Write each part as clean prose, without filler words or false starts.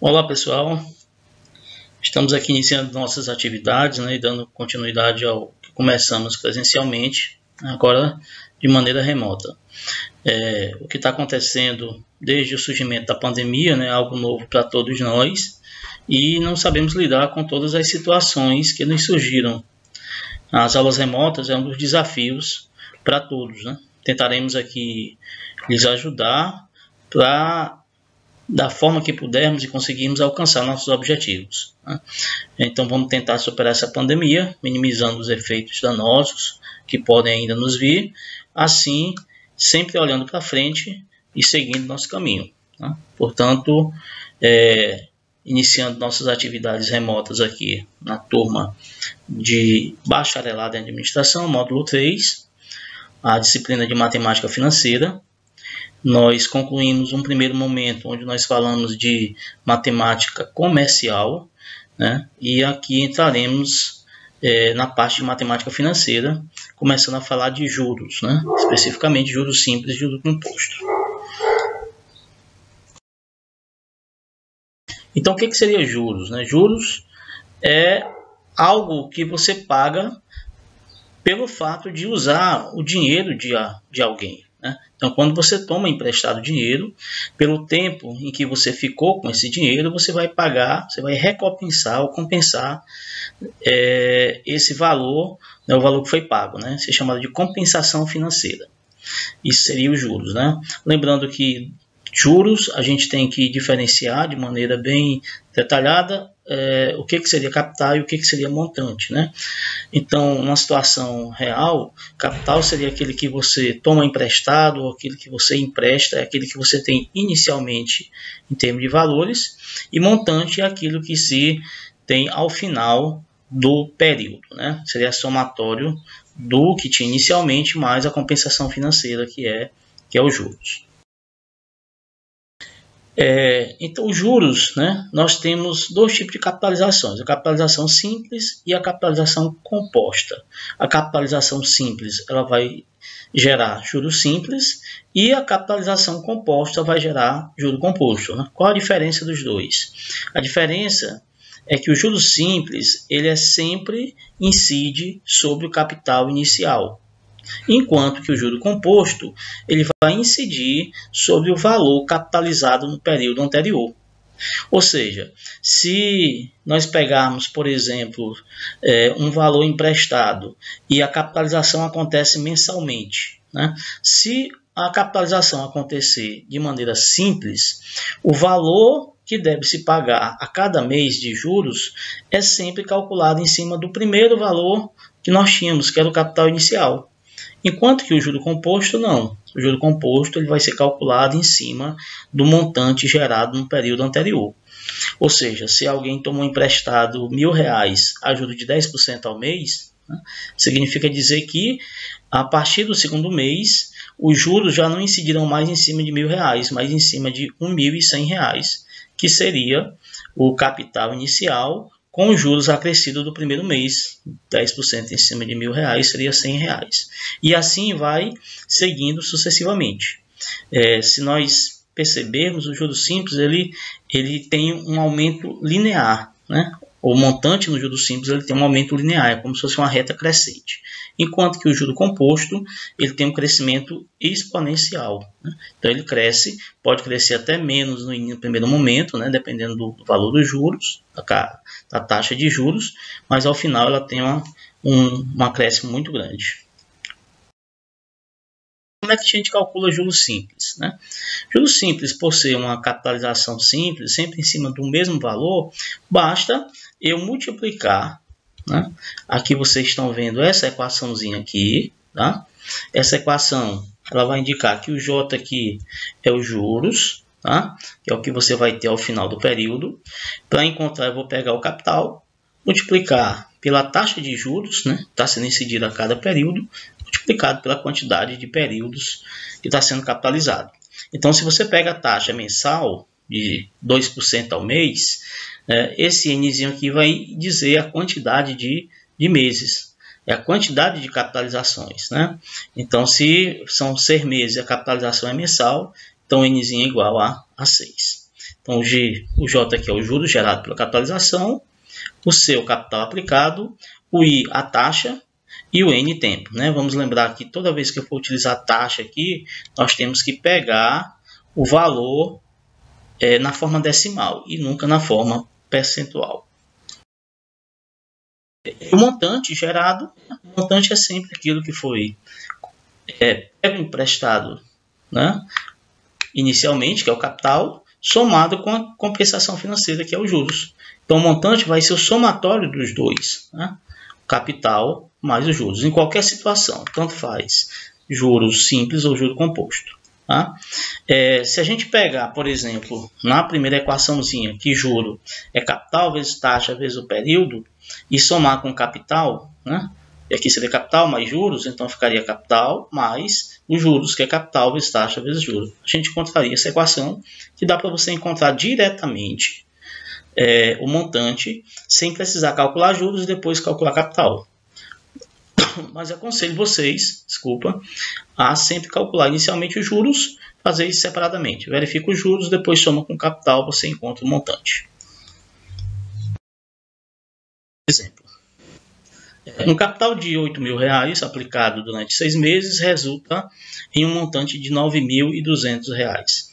Olá pessoal, estamos aqui iniciando nossas atividades, e dando continuidade ao que começamos presencialmente, agora de maneira remota. O que está acontecendo desde o surgimento da pandemia, é algo novo para todos nós e não sabemos lidar com todas as situações que nos surgiram. As aulas remotas é um dos desafios para todos, Tentaremos aqui lhes ajudar da forma que pudermos e conseguirmos alcançar nossos objetivos. Então vamos tentar superar essa pandemia, minimizando os efeitos danosos que podem ainda nos vir, assim sempre olhando para frente e seguindo nosso caminho. Portanto, iniciando nossas atividades remotas aqui na turma de Bacharelado em Administração, módulo 3, a disciplina de Matemática Financeira. Nós concluímos um primeiro momento onde nós falamos de matemática comercial, e aqui entraremos na parte de matemática financeira, começando a falar de juros, especificamente juros simples e juros composto. Então, o que seria juros? Juros é algo que você paga pelo fato de usar o dinheiro de alguém. Então, quando você toma emprestado dinheiro, pelo tempo em que você ficou com esse dinheiro, você vai pagar, você vai recompensar ou compensar esse valor, o valor que foi pago, Isso é chamado de compensação financeira. Isso seria os juros, Lembrando que juros a gente tem que diferenciar de maneira bem detalhada o que seria capital e o que seria montante, Então, numa situação real, capital seria aquele que você toma emprestado, ou aquele que você empresta, é aquele que você tem inicialmente em termos de valores, e montante é aquilo que se tem ao final do período, Seria somatório do que tinha inicialmente mais a compensação financeira, que é os juros. Então, os juros, nós temos dois tipos de capitalizações, a capitalização simples e a capitalização composta. A capitalização simples ela vai gerar juros simples e a capitalização composta vai gerar juro composto. Qual a diferença dos dois? A diferença é que o juros simples ele sempre incide sobre o capital inicial, enquanto que o juro composto ele vai incidir sobre o valor capitalizado no período anterior. Ou seja, se nós pegarmos, por exemplo, um valor emprestado e a capitalização acontece mensalmente, se a capitalização acontecer de maneira simples, o valor que deve se pagar a cada mês de juros é sempre calculado em cima do primeiro valor que nós tínhamos, que era o capital inicial. Enquanto que o juro composto não. O juro composto ele vai ser calculado em cima do montante gerado no período anterior. Ou seja, se alguém tomou emprestado R$1.000 a juros de 10% ao mês, significa dizer que a partir do segundo mês, os juros já não incidirão mais em cima de R$1.000, mas em cima de R$1.100, que seria o capital inicial com os juros acrescidos do primeiro mês. 10% em cima de R$1.000 seria R$100. E assim vai seguindo sucessivamente. Se nós percebermos, o juros simples ele tem um aumento linear. O montante no juros simples ele tem um aumento linear, é como se fosse uma reta crescente. Enquanto que o juro composto ele tem um crescimento exponencial. Então ele cresce, pode crescer até menos no primeiro momento, dependendo do valor dos juros, da taxa de juros, mas ao final ela tem um acréscimo muito grande. Como é que a gente calcula juros simples? Juros simples, por ser uma capitalização simples, sempre em cima do mesmo valor, basta eu multiplicar. Aqui vocês estão vendo essa equaçãozinha aqui. Essa equação ela vai indicar que o J aqui é os juros, que é o que você vai ter ao final do período. Para encontrar, eu vou pegar o capital, multiplicar pela taxa de juros, está sendo incidida a cada período, multiplicado pela quantidade de períodos que está sendo capitalizado. Então, se você pega a taxa mensal de 2% ao mês, esse Nzinho aqui vai dizer a quantidade de meses, é a quantidade de capitalizações. Então, se são 6 meses e a capitalização é mensal, então Nzinho é igual a 6. Então, o J aqui é o juros gerado pela capitalização, o C o capital aplicado, o I a taxa e o N tempo, né? Vamos lembrar que toda vez que eu for utilizar taxa aqui, nós temos que pegar o valor na forma decimal e nunca na forma percentual. O montante gerado, o montante é sempre aquilo que foi pego emprestado, né, inicialmente, que é o capital, somado com a compensação financeira, que é os juros. Então, o montante vai ser o somatório dos dois, né? O capital mais os juros. Em qualquer situação, tanto faz juros simples ou juro composto. Tá? Se a gente pegar, por exemplo, na primeira equaçãozinha, que juro é capital vezes taxa vezes o período, e somar com capital, né? E aqui seria capital mais juros, então ficaria capital mais os juros, que é capital vezes taxa vezes juros. A gente encontraria essa equação, que dá para você encontrar diretamente o montante, sem precisar calcular juros e depois calcular capital. Mas aconselho vocês, a sempre calcular inicialmente os juros, fazer isso separadamente. Verifica os juros, depois soma com capital, você encontra o montante. Exemplo. Um capital de R$8.000 aplicado durante 6 meses resulta em um montante de R$9.200.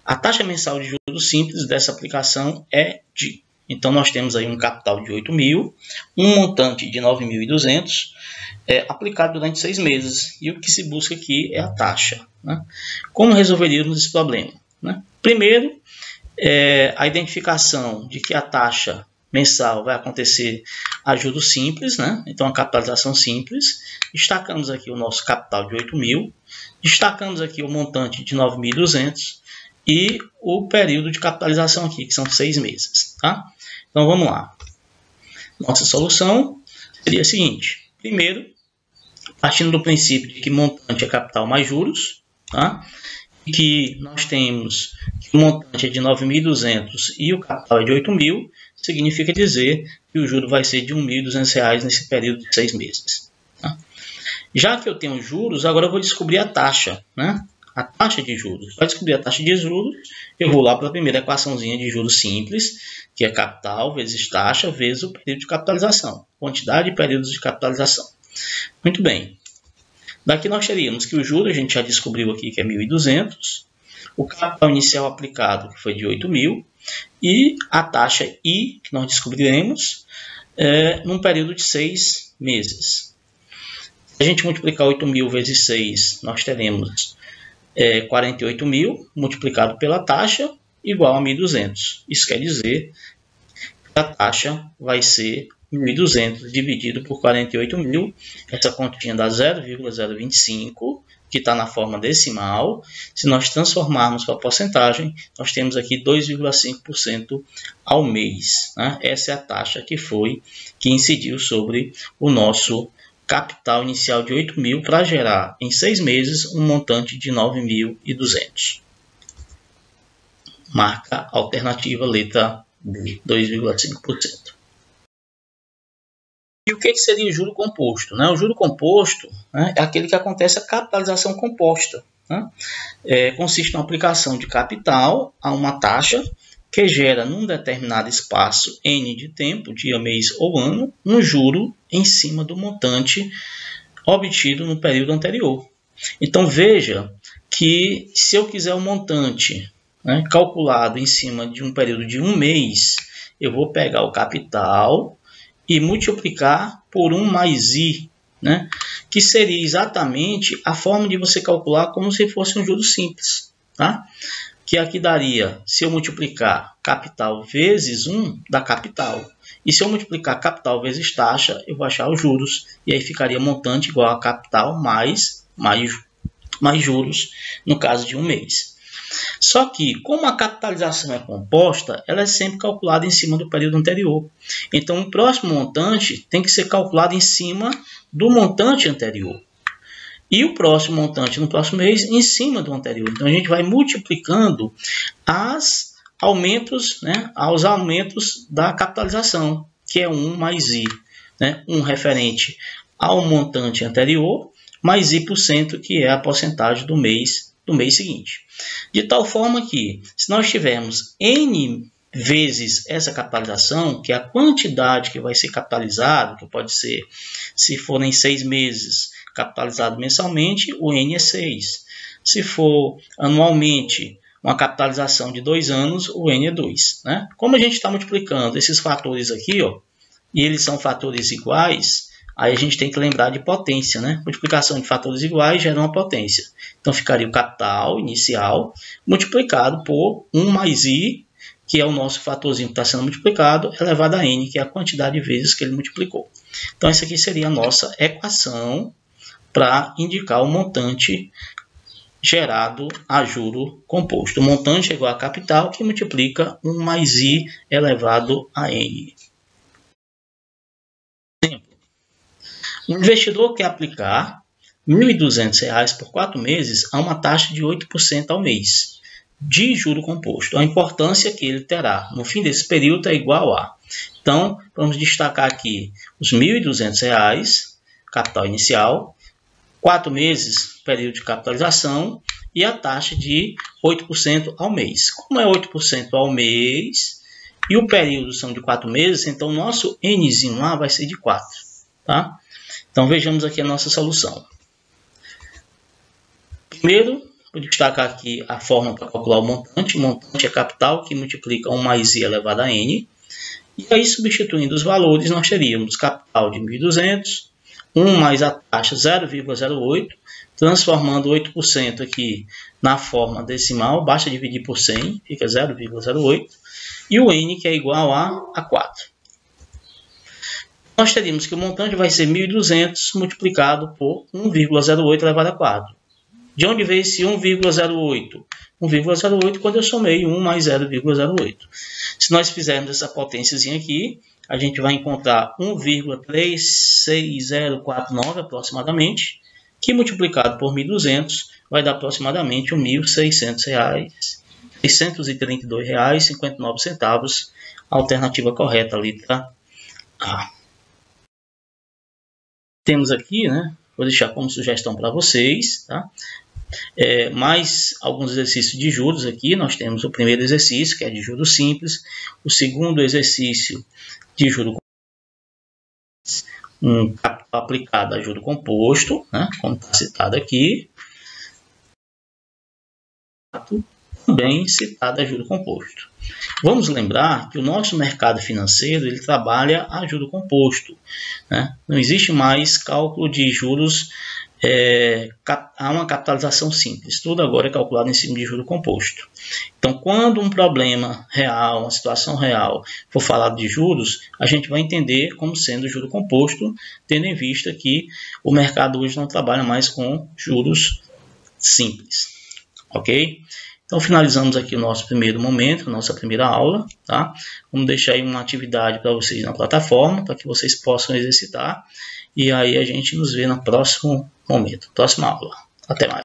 A taxa mensal de juros simples dessa aplicação é de... Então, nós temos aí um capital de 8.000, um montante de 9.200 aplicado durante 6 meses. E o que se busca aqui é a taxa, né? Como resolveríamos esse problema, né? Primeiro, a identificação de que a taxa mensal vai acontecer a juros simples, né? Então, a capitalização simples. Destacamos aqui o nosso capital de 8.000, destacamos aqui o montante de 9.200 e o período de capitalização aqui, que são 6 meses. Tá? Então, vamos lá. Nossa solução seria a seguinte. Primeiro, partindo do princípio de que montante é capital mais juros, tá? E que nós temos que o montante é de 9.200 e o capital é de 8.000, significa dizer que o juro vai ser de R$1.200 nesse período de 6 meses. Tá? Já que eu tenho juros, agora eu vou descobrir a taxa, né? A taxa de juros. Para descobrir a taxa de juros, eu vou lá para a primeira equaçãozinha de juros simples, que é capital vezes taxa vezes o período de capitalização. Quantidade de períodos de capitalização. Muito bem. Daqui nós teríamos que o juro, a gente já descobriu aqui que é 1.200, o capital inicial aplicado, que foi de 8.000, e a taxa I, que nós descobriremos, num período de 6 meses. Se a gente multiplicar 8.000 vezes 6, nós teremos 48.000 multiplicado pela taxa igual a 1.200. Isso quer dizer que a taxa vai ser 1.200 dividido por 48.000. Essa continha dá 0,025, que está na forma decimal. Se nós transformarmos para a porcentagem, nós temos aqui 2,5% ao mês. Né? Essa é a taxa que incidiu sobre o nosso capital inicial de 8.000 para gerar em 6 meses um montante de 9.200. Marca alternativa letra B, 2,5%. E o que seria o juro composto? O juro composto, né, é aquele que acontece a capitalização composta. Né? Consiste na aplicação de capital a uma taxa que gera num determinado espaço N de tempo, dia, mês ou ano, um juro em cima do montante obtido no período anterior. Então veja que se eu quiser um montante, né, calculado em cima de um período de 1 mês, eu vou pegar o capital e multiplicar por 1 mais I, né, que seria exatamente a forma de você calcular como se fosse um juro simples. Tá? Que aqui daria, se eu multiplicar capital vezes 1, dá capital. E se eu multiplicar capital vezes taxa, eu vou achar os juros. E aí ficaria montante igual a capital mais juros, no caso de 1 mês. Só que, como a capitalização é composta, ela é sempre calculada em cima do período anterior. Então, o próximo montante tem que ser calculado em cima do montante anterior. E o próximo montante no próximo mês em cima do anterior. Então, a gente vai multiplicando aos aumentos da capitalização, que é 1 mais I. Né? 1 referente ao montante anterior, mais I%, que é a porcentagem do mês do mês seguinte. De tal forma que, se nós tivermos N vezes essa capitalização, que é a quantidade que vai ser capitalizado, que pode ser, se forem 6 meses, capitalizado mensalmente, o N é 6. Se for anualmente, uma capitalização de 2 anos, o N é 2. Né? Como a gente está multiplicando esses fatores aqui, ó, e eles são fatores iguais, aí a gente tem que lembrar de potência. Né? Multiplicação de fatores iguais gera uma potência. Então ficaria o capital inicial multiplicado por 1 mais I, que é o nosso fatorzinho que está sendo multiplicado, elevado a N, que é a quantidade de vezes que ele multiplicou. Então essa aqui seria a nossa equação para indicar o montante gerado a juro composto. O montante é igual a capital que multiplica 1 mais I elevado a N. Exemplo. O investidor quer aplicar R$ 1.200 por 4 meses a uma taxa de 8% ao mês de juro composto. A importância que ele terá no fim desse período é igual a. Então, vamos destacar aqui os R$ 1.200, capital inicial, 4 meses, período de capitalização, e a taxa de 8% ao mês. Como é 8% ao mês e o período são de 4 meses, então o nosso Nzinho lá vai ser de 4. Tá? Então vejamos aqui a nossa solução. Primeiro, vou destacar aqui a forma para calcular o montante. O montante é capital que multiplica 1 mais I elevado a N. E aí, substituindo os valores, nós teríamos capital de 1.200, 1 mais a taxa 0,08, transformando 8% aqui na forma decimal, basta dividir por 100, fica 0,08, e o N que é igual a 4. Nós teríamos que o montante vai ser 1.200 multiplicado por 1,08 elevado a 4. De onde veio esse 1,08? 1,08 quando eu somei 1 mais 0,08. Se nós fizermos essa potênciazinha aqui, a gente vai encontrar 1,36049 aproximadamente, que multiplicado por 1.200 vai dar aproximadamente R$ 1.600, R$ 632,59, a alternativa correta, a letra A. Temos aqui, né, vou deixar como sugestão para vocês, tá? Mais alguns exercícios de juros aqui. Nós temos o primeiro exercício, que é de juros simples, o segundo exercício de juro capital aplicado a juro composto, né, como está citado aqui, também citado a juro composto. Vamos lembrar que o nosso mercado financeiro ele trabalha a juro composto, né? Não existe mais cálculo de juros, há uma capitalização simples, tudo agora é calculado em cima de juro composto. Então, quando um problema real, uma situação real, for falado de juros, a gente vai entender como sendo juro composto, tendo em vista que o mercado hoje não trabalha mais com juros simples, ok? Então, finalizamos aqui o nosso primeiro momento, a nossa primeira aula, tá? Vamos deixar aí uma atividade para vocês na plataforma, para que vocês possam exercitar. E aí a gente nos vê no próximo momento, próxima aula. Até mais.